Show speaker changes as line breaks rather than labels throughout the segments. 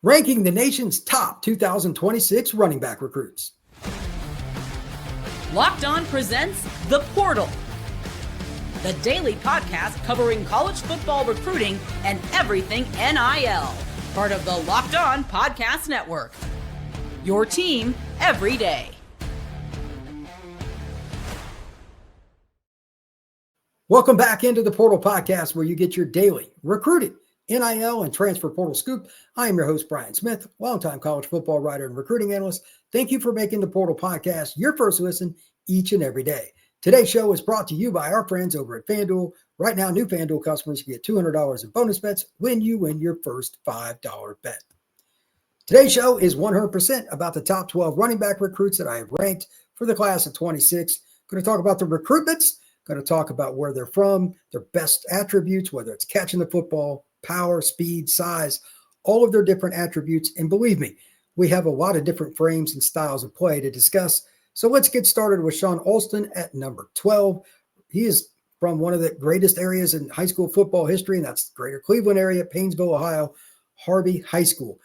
ranking the nation's top 2026 running back recruits.
Locked On presents The Portal, the daily podcast covering college football recruiting and everything NIL. Part of the Locked On Podcast Network. Your team every day.
Welcome back into the Portal Podcast, where you get your daily recruiting, NIL, and transfer portal scoop. I am your host, Brian Smith, longtime college football writer and recruiting analyst. Thank you for making the Portal Podcast your first listen each and every day. Today's show is brought to you by our friends over at FanDuel. Right now, new FanDuel customers can get $200 in bonus bets when you win your first $5 bet. Today's show is 100% about the top 12 running back recruits that I have ranked for the class of 26. Going to talk about the recruitments, going to talk about where they're from, their best attributes, whether it's catching the football, power, speed, size, all of their different attributes. And believe me, we have a lot of different frames and styles of play to discuss. So let's get started with Shawn Alston at number 12. He is from one of the greatest areas in high school football history, and that's the greater Cleveland area, Painesville, Ohio, Harvey High School.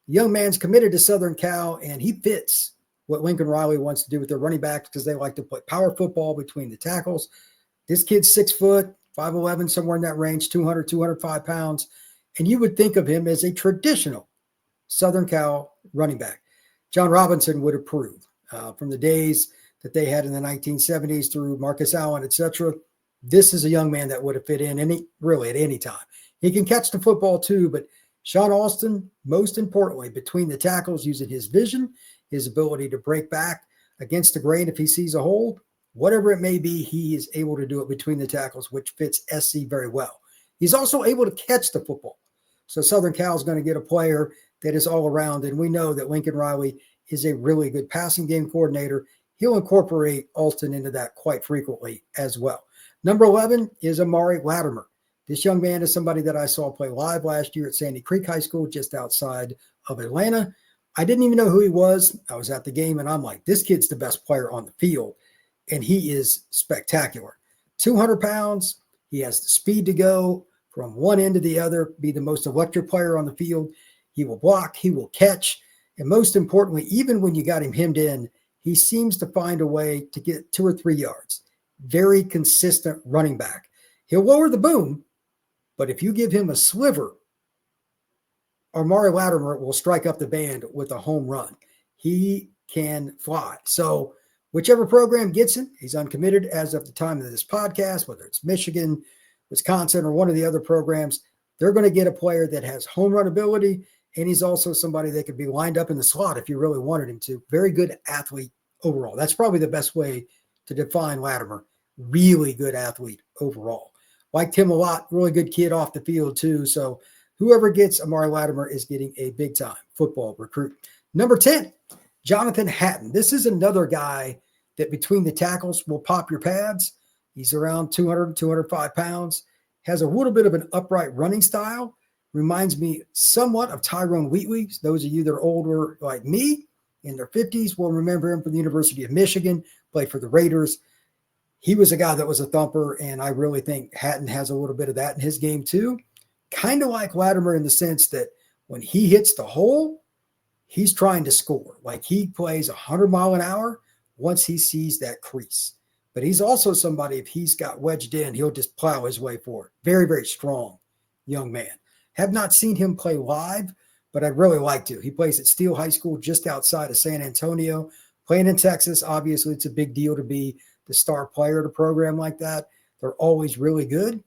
The young man's committed to Southern Cal, and he fits what Lincoln Riley wants to do with their running backs because they like to play power football between the tackles. This kid's 6 foot, 5'11", somewhere in that range, 200, 205 pounds. And you would think of him as a traditional Southern Cal running back. John Robinson would approve from the days that they had in the 1970s through Marcus Allen, etc. This is a young man that would have fit in really at any time. He can catch the football too, but Shawn Alston, most importantly, between the tackles, using his vision, his ability to break back against the grain if he sees a hole, whatever it may be, he is able to do it between the tackles, which fits SC very well. He's also able to catch the football. So Southern Cal is going to get a player that is all around, and we know that Lincoln Riley is a really good passing game coordinator. He'll incorporate Alston into that quite frequently as well. Number 11 is Amari Latimer. This young man is somebody that I saw play live last year at Sandy Creek High School just outside of Atlanta. I didn't even know who he was. I was at the game, and I'm like, this kid's the best player on the field, and he is spectacular. 200 pounds. He has the speed to go from one end to the other, be the most electric player on the field. He will block. He will catch. And most importantly, even when you got him hemmed in, he seems to find a way to get 2 or 3 yards. Very consistent running back. He'll lower the boom, but if you give him a sliver, Amari Latimer will strike up the band with a home run. He can fly. So whichever program gets him, he's uncommitted as of the time of this podcast, whether it's Michigan, Wisconsin, or one of the other programs, they're going to get a player that has home run ability, and he's also somebody that could be lined up in the slot if you really wanted him to. Very good athlete overall. That's probably the best way to define Latimer. Really good athlete overall. Liked him a lot. Really good kid off the field too. So whoever gets Amari Latimer is getting a big-time football recruit. Number 10, Jonathan Hatton. This is another guy that between the tackles will pop your pads. He's around 200, 205 pounds. Has a little bit of an upright running style. Reminds me somewhat of Tyrone Wheatley. Those of you that are older like me, in their 50s, will remember him from the University of Michigan, played for the Raiders. He was a guy that was a thumper, and I really think Hatton has a little bit of that in his game too. Kind of like Latimer in the sense that when he hits the hole, he's trying to score. Like he plays 100 mile an hour once he sees that crease. But he's also somebody, if he's got wedged in, he'll just plow his way forward. Very, very strong young man. Have not seen him play live, but I'd really like to. He plays at Steele High School just outside of San Antonio. Playing in Texas, obviously it's a big deal to be the star player at a program like that. They're always really good.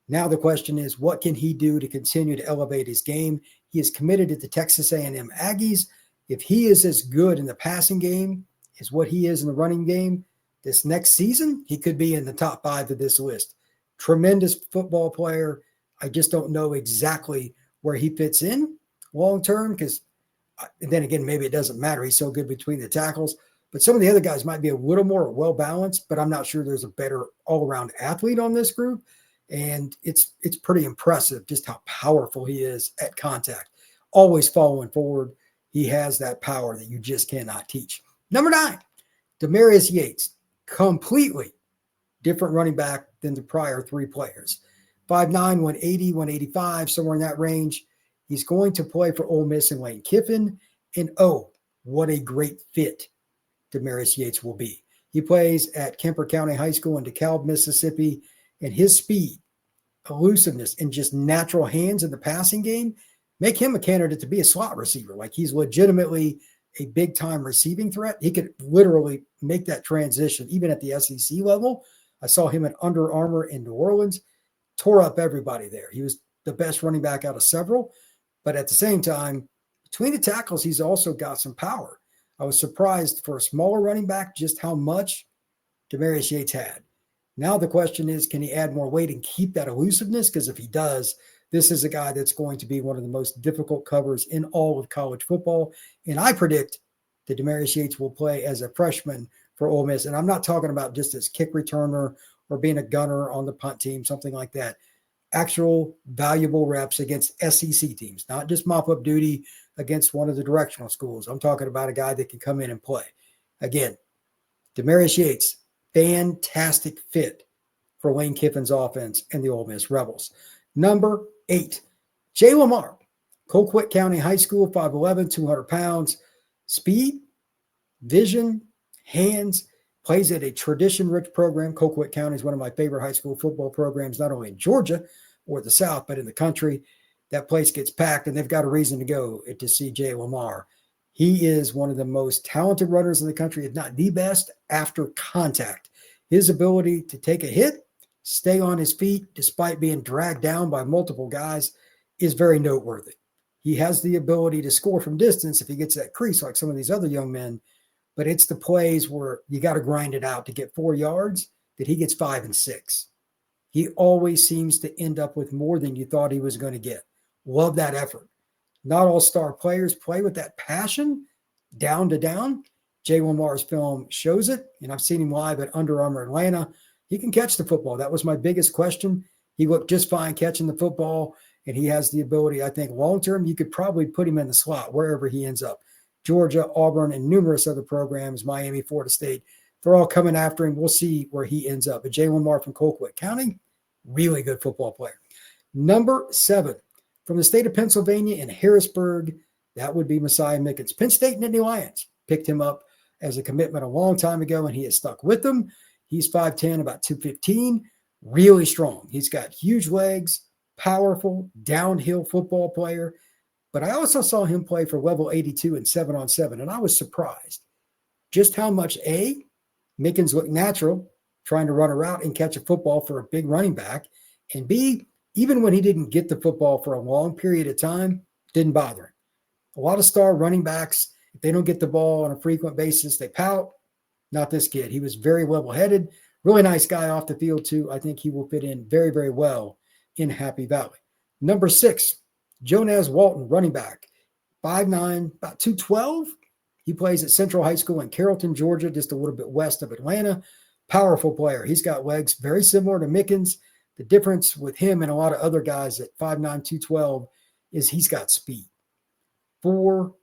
Now the question is, what can he do to continue to elevate his game? He is committed to the Texas A&M Aggies. If he is as good in the passing game as what he is in the running game, this next season, he could be in the top 5 of this list. Tremendous football player. I just don't know exactly where he fits in long-term because then again, maybe it doesn't matter. He's so good between the tackles. But some of the other guys might be a little more well-balanced, but I'm not sure there's a better all-around athlete on this group. And it's pretty impressive just how powerful he is at contact. Always following forward. He has that power that you just cannot teach. Number 9, Demarius Yates. Completely different running back than the prior 3 players. 5'9", 180, 185, somewhere in that range. He's going to play for Ole Miss and Lane Kiffin. And oh, what a great fit Demarius Yates will be. He plays at Kemper County High School in DeKalb, Mississippi, and his speed, elusiveness, and just natural hands in the passing game make him a candidate to be a slot receiver. Like, he's legitimately a big-time receiving threat. He could literally make that transition, even at the SEC level. I saw him at Under Armour in New Orleans, tore up everybody there. He was the best running back out of several, but at the same time, between the tackles, he's also got some power. I was surprised for a smaller running back just how much Demarius Yates had. Now the question is, can he add more weight and keep that elusiveness? Because if he does, this is a guy that's going to be one of the most difficult covers in all of college football. And I predict that Demarius Yates will play as a freshman for Ole Miss. And I'm not talking about just as kick returner or being a gunner on the punt team, something like that. Actual valuable reps against SEC teams, not just mop-up duty against one of the directional schools. I'm talking about a guy that can come in and play. Again, Demarius Yates, fantastic fit for Lane Kiffin's offense and the Ole Miss Rebels. Number 8, Jay Lamar, Colquitt County High School, 5'11", 200 pounds, speed, vision, hands, plays at a tradition-rich program. Colquitt County is one of my favorite high school football programs, not only in Georgia or the South, but in the country. That place gets packed, and they've got a reason to go to see Jay Lamar. He is one of the most talented runners in the country, if not the best, after contact. His ability to take a hit, stay on his feet, despite being dragged down by multiple guys, is very noteworthy. He has the ability to score from distance if he gets that crease like some of these other young men, but it's the plays where you got to grind it out to get 4 yards that he gets 5 and 6. He always seems to end up with more than you thought he was going to get. Love that effort. Not all star players play with that passion, down to down. Jay Lamar's film shows it, and I've seen him live at Under Armour Atlanta. He can catch the football. That was my biggest question. He looked just fine catching the football, and he has the ability, I think, long-term, you could probably put him in the slot wherever he ends up. Georgia, Auburn, and numerous other programs, Miami, Florida State, they're all coming after him. We'll see where he ends up. But Jay Lamar from Colquitt County, really good football player. Number 7, from the state of Pennsylvania in Harrisburg, that would be Messiah Mickens. Penn State Nittany Lions picked him up as a commitment a long time ago, and he has stuck with them. He's 5'10", about 215, really strong. He's got huge legs, powerful, downhill football player. But I also saw him play for level 82 and 7-on-7, and I was surprised just how much, A, Mickens looked natural trying to run a route and catch a football for a big running back, and B, even when he didn't get the football for a long period of time, didn't bother him. A lot of star running backs, if they don't get the ball on a frequent basis, they pout. Not this kid. He was very level-headed, really nice guy off the field too. I think he will fit in very, very well in Happy Valley. Number 6, Jonas Walton, running back, 5'9", about 212. He plays at Central High School in Carrollton, Georgia, just a little bit west of Atlanta. Powerful player. He's got legs very similar to Mickens. The difference with him and a lot of other guys at 5'9", 212 is he's got speed. 4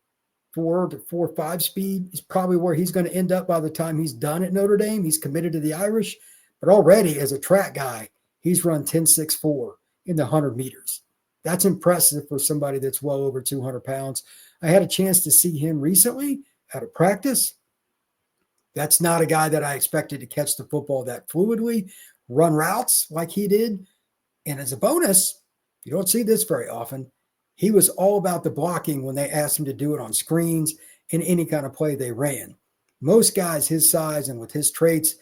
to 4.5 speed is probably where he's going to end up by the time he's done at Notre Dame. He's committed to the Irish, but already as a track guy, he's run 10.64 in the 100 meters. That's impressive for somebody that's well over 200 pounds. I had a chance to see him recently at a practice. That's not a guy that I expected to catch the football that fluidly, run routes like he did. And as a bonus, you don't see this very often, he was all about the blocking when they asked him to do it on screens in any kind of play they ran. Most guys his size and with his traits,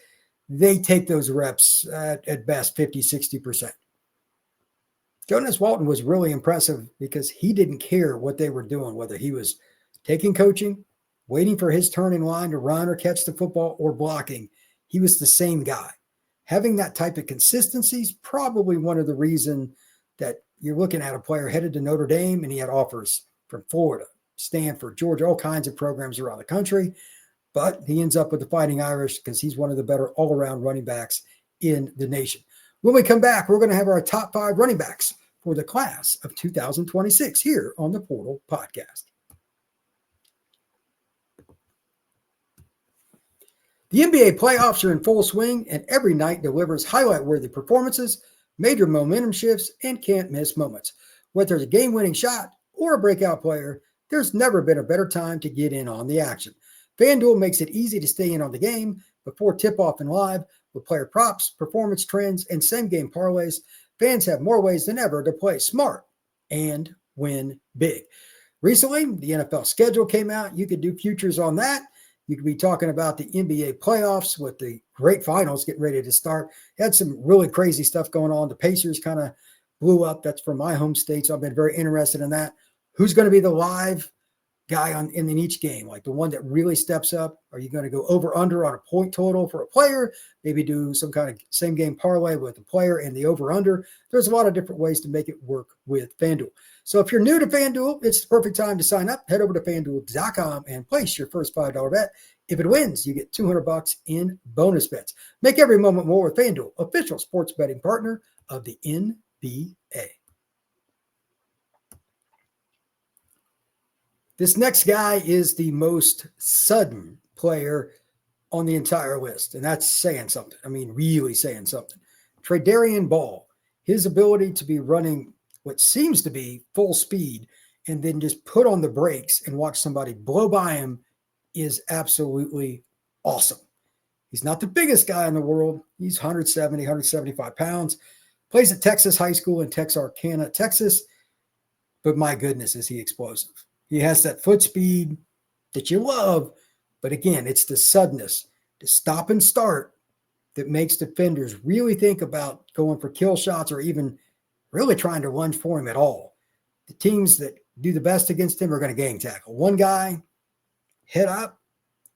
they take those reps at best 50, 60%. Jonas Walton was really impressive because he didn't care what they were doing, whether he was taking coaching, waiting for his turn in line to run or catch the football, or blocking. He was the same guy. Having that type of consistency is probably one of the reasons that you're looking at a player headed to Notre Dame, and he had offers from Florida, Stanford, Georgia, all kinds of programs around the country. But he ends up with the Fighting Irish because he's one of the better all-around running backs in the nation. When we come back, we're going to have our top 5 running backs for the class of 2026 here on the Portal Podcast. The NBA playoffs are in full swing, and every night delivers highlight-worthy performances, major momentum shifts, and can't-miss moments. Whether it's a game-winning shot, or a breakout player, there's never been a better time to get in on the action. FanDuel makes it easy to stay in on the game before tip-off and live with player props, performance trends, and same-game parlays. Fans have more ways than ever to play smart and win big. Recently, the NFL schedule came out. You could do futures on that. You could be talking about the NBA playoffs with the great finals getting ready to start. Had some really crazy stuff going on. The Pacers kind of blew up. That's from my home state, so I've been very interested in that. Who's going to be the live guy in each game, like the one that really steps up? Are you going to go over under on a point total for a player? Maybe do some kind of same game parlay with the player and the over under. There's a lot of different ways to make it work with FanDuel. So if you're new to FanDuel, it's the perfect time to sign up. Head over to FanDuel.com and place your first $5 bet. If it wins, you get $200 in bonus bets. Make every moment more with FanDuel, official sports betting partner of the NBA. This next guy is the most sudden player on the entire list, and that's saying something. I mean, really saying something. Tratarian Ball, his ability to be running what seems to be full speed and then just put on the brakes and watch somebody blow by him is absolutely awesome. He's not the biggest guy in the world. He's 170, 175 pounds, plays at Texas High School in Texarkana, Texas, but my goodness, is he explosive. He has that foot speed that you love, but again, it's the suddenness, the stop and start that makes defenders really think about going for kill shots or even really trying to lunge for him at all. The teams that do the best against him are going to gang tackle. One guy, head up,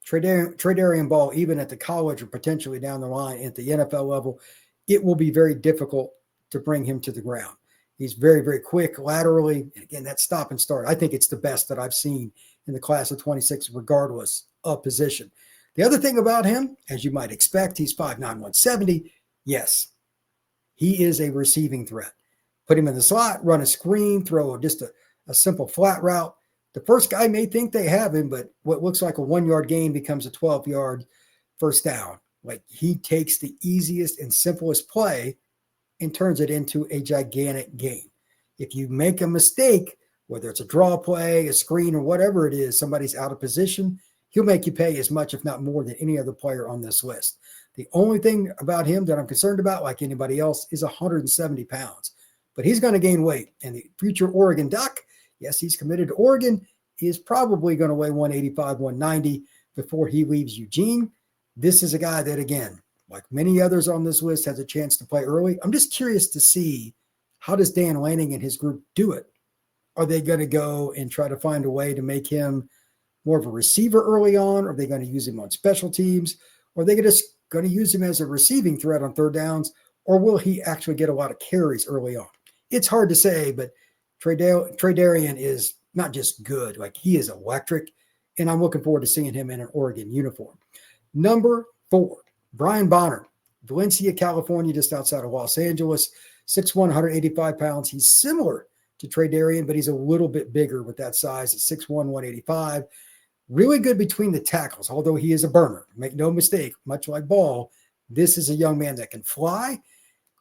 Tratarian Ball, even at the college or potentially down the line at the NFL level, it will be very difficult to bring him to the ground. He's very, very quick laterally. And again, that stop and start, I think it's the best that I've seen in the class of 26, regardless of position. The other thing about him, as you might expect, he's 5'9", 170. Yes, he is a receiving threat. Put him in the slot, run a screen, throw just a simple flat route. The first guy may think they have him, but what looks like a 1-yard gain becomes a 12-yard first down. Like, he takes the easiest and simplest play and turns it into a gigantic gain. If you make a mistake, whether it's a draw play, a screen, or whatever it is, somebody's out of position, he'll make you pay as much, if not more, than any other player on this list. The only thing about him that I'm concerned about, like anybody else, is 170 pounds. But he's going to gain weight. And the future Oregon Duck, yes, he's committed to Oregon, is probably going to weigh 185, 190 before he leaves Eugene. This is a guy that, again, like many others on this list, has a chance to play early. I'm just curious to see, how does Dan Lanning and his group do it? Are they going to go and try to find a way to make him more of a receiver early on? Are they going to use him on special teams? Or are they just going to use him as a receiving threat on third downs? Or will he actually get a lot of carries early on? It's hard to say, but Tratarian is not just good, like he is electric, and I'm looking forward to seeing him in an Oregon uniform. Number 4, Brian Bonner, Valencia, California, just outside of Los Angeles, 6'1", 185 pounds. He's similar to Tratarian, but he's a little bit bigger with that size at 6'1", 185. Really good between the tackles, although he is a burner. Make no mistake, much like Ball, this is a young man that can fly.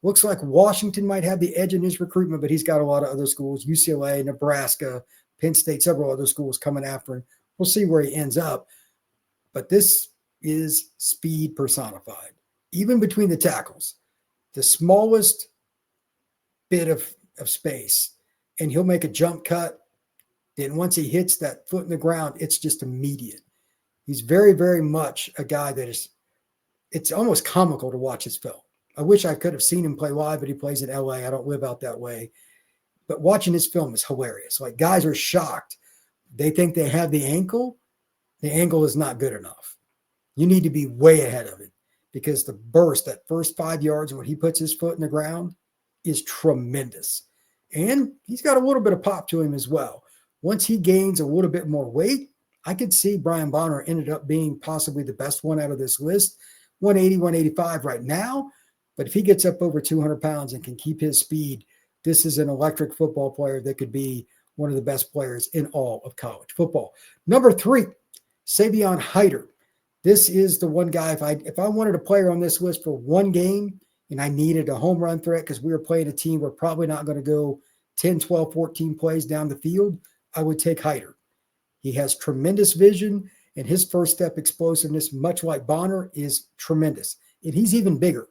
Looks like Washington might have the edge in his recruitment, but he's got a lot of other schools, UCLA, Nebraska, Penn State, several other schools coming after him. We'll see where he ends up. But this is speed personified. Even between the tackles, the smallest bit of space, and he'll make a jump cut. Then once he hits that foot in the ground, it's just immediate. He's very, very much a guy that is, it's almost comical to watch his film. I wish I could have seen him play live, but he plays in LA. I don't live out that way. But watching his film is hilarious. Like, guys are shocked. They think they have the ankle. The angle is not good enough. You need to be way ahead of it, because the burst, that first 5 yards when he puts his foot in the ground, is tremendous. And he's got a little bit of pop to him as well. Once he gains a little bit more weight, I could see Brian Bonner ended up being possibly the best one out of this list. 180, 185 right now. But if he gets up over 200 pounds and can keep his speed, this is an electric football player that could be one of the best players in all of college football. Number 3, Savion Hyder. This is the one guy, if I wanted a player on this list for one game and I needed a home run threat because we were playing a team we're probably not going to go 10, 12, 14 plays down the field, I would take Hyder. He has tremendous vision, and his first step explosiveness, much like Bonner, is tremendous. And he's even bigger.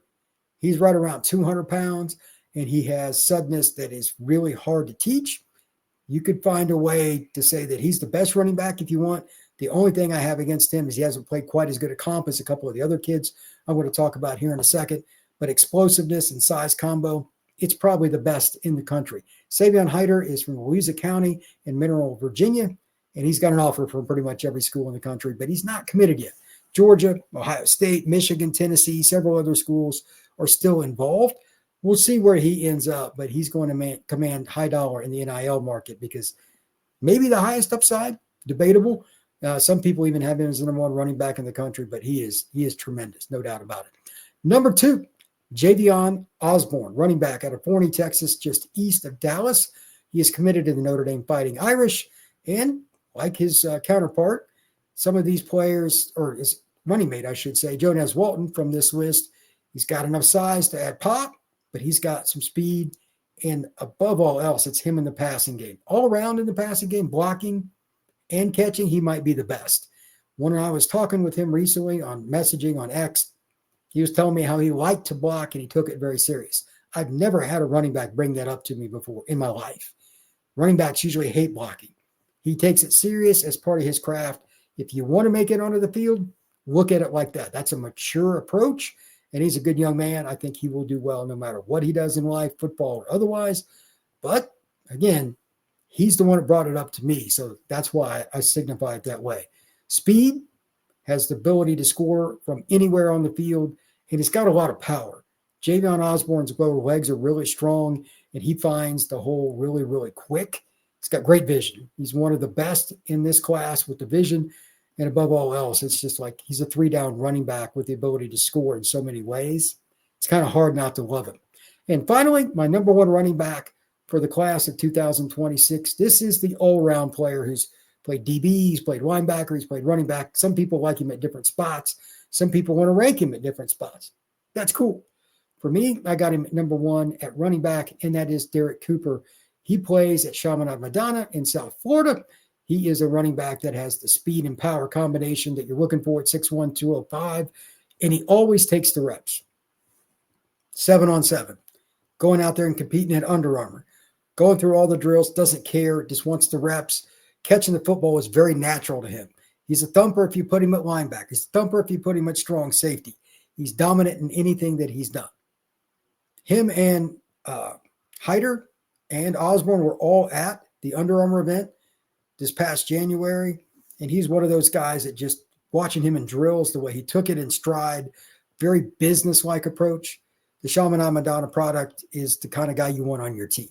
He's right around 200 pounds, and he has suddenness that is really hard to teach. You could find a way to say that he's the best running back if you want. The only thing I have against him is he hasn't played quite as good a comp as a couple of the other kids I'm going to talk about here in a second. But explosiveness and size combo, it's probably the best in the country. Savion Hyder is from Louisa County in Mineral, Virginia, and he's got an offer from pretty much every school in the country, but he's not committed yet. Georgia, Ohio State, Michigan, Tennessee, several other schools are still involved. We'll see where he ends up, but he's going to command high dollar in the NIL market because maybe the highest upside, debatable. Some people even have him as the number one running back in the country, but he is tremendous, no doubt about it. Number 2, Javion Osborne, running back out of Forney, Texas, just east of Dallas. He is committed to the Notre Dame Fighting Irish, and like his counterpart, some of these players, or his running mate, I should say, Jonas Walton from this list, he's got enough size to add pop, but he's got some speed, and above all else, it's him in the passing game. All around in the passing game, blocking and catching, he might be the best. When I was talking with him recently on messaging on X, he was telling me how he liked to block and he took it very serious. I've never had a running back bring that up to me before in my life. Running backs usually hate blocking. He takes it serious as part of his craft. If you want to make it onto the field, look at it like that. That's a mature approach, and he's a good young man. I think he will do well no matter what he does in life, football or otherwise. But again, he's the one that brought it up to me, so that's why I signify it that way. Speed, has the ability to score from anywhere on the field, and he's got a lot of power. Javion Osborne's lower legs are really strong, and he finds the hole really, really quick. He's got great vision. He's one of the best in this class with the vision, and above all else, it's just like he's a 3-down running back with the ability to score in so many ways. It's kind of hard not to love him. And finally, my number 1 running back for the class of 2026, this is the all-around player who's played DB, he's played linebacker, he's played running back. Some people like him at different spots. Some people want to rank him at different spots. That's cool. For me, I got him at number 1 at running back, and that is Derrek Cooper. He plays at Chaminade Madonna in South Florida. He is a running back that has the speed and power combination that you're looking for at 6'1", 205, and he always takes the reps. 7-on-7, going out there and competing at Under Armour, going through all the drills, doesn't care, just wants the reps. Catching the football is very natural to him. He's a thumper if you put him at linebacker. He's a thumper if you put him at strong safety. He's dominant in anything that he's done. Him and Hyder and Osborne were all at the Under Armour event this past January, and he's one of those guys that just watching him in drills, the way he took it in stride, very business-like approach. The Chaminade Madonna product is the kind of guy you want on your team.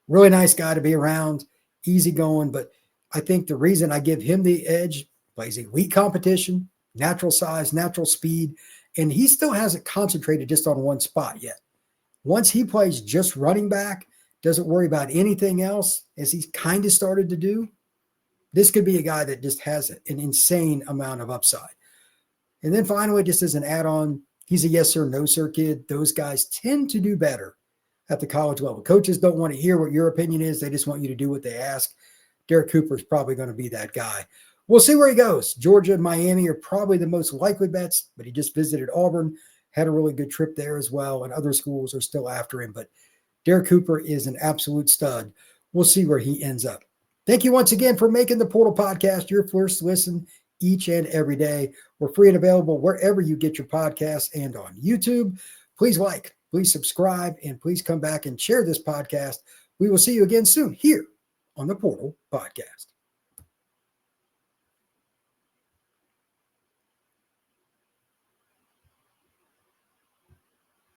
Really nice guy to be around, easygoing, but I think the reason I give him the edge, plays elite competition, natural size, natural speed, and he still hasn't concentrated just on one spot yet. Once he plays just running back, doesn't worry about anything else, as he's kind of started to do, this could be a guy that just has an insane amount of upside. And then finally, just as an add-on, he's a yes sir, no sir kid. Those guys tend to do better at the college level. Coaches don't want to hear what your opinion is. They just want you to do what they ask. Derrek Cooper is probably going to be that guy. We'll see where he goes. Georgia and Miami are probably the most likely bets, but he just visited Auburn, had a really good trip there as well, and other schools are still after him. But Derrek Cooper is an absolute stud. We'll see where he ends up. Thank you once again for making the Portal Podcast your first listen each and every day. We're free and available wherever you get your podcasts and on YouTube. Please like, please subscribe, and please come back and share this podcast. We will see you again soon here on the Portal Podcast.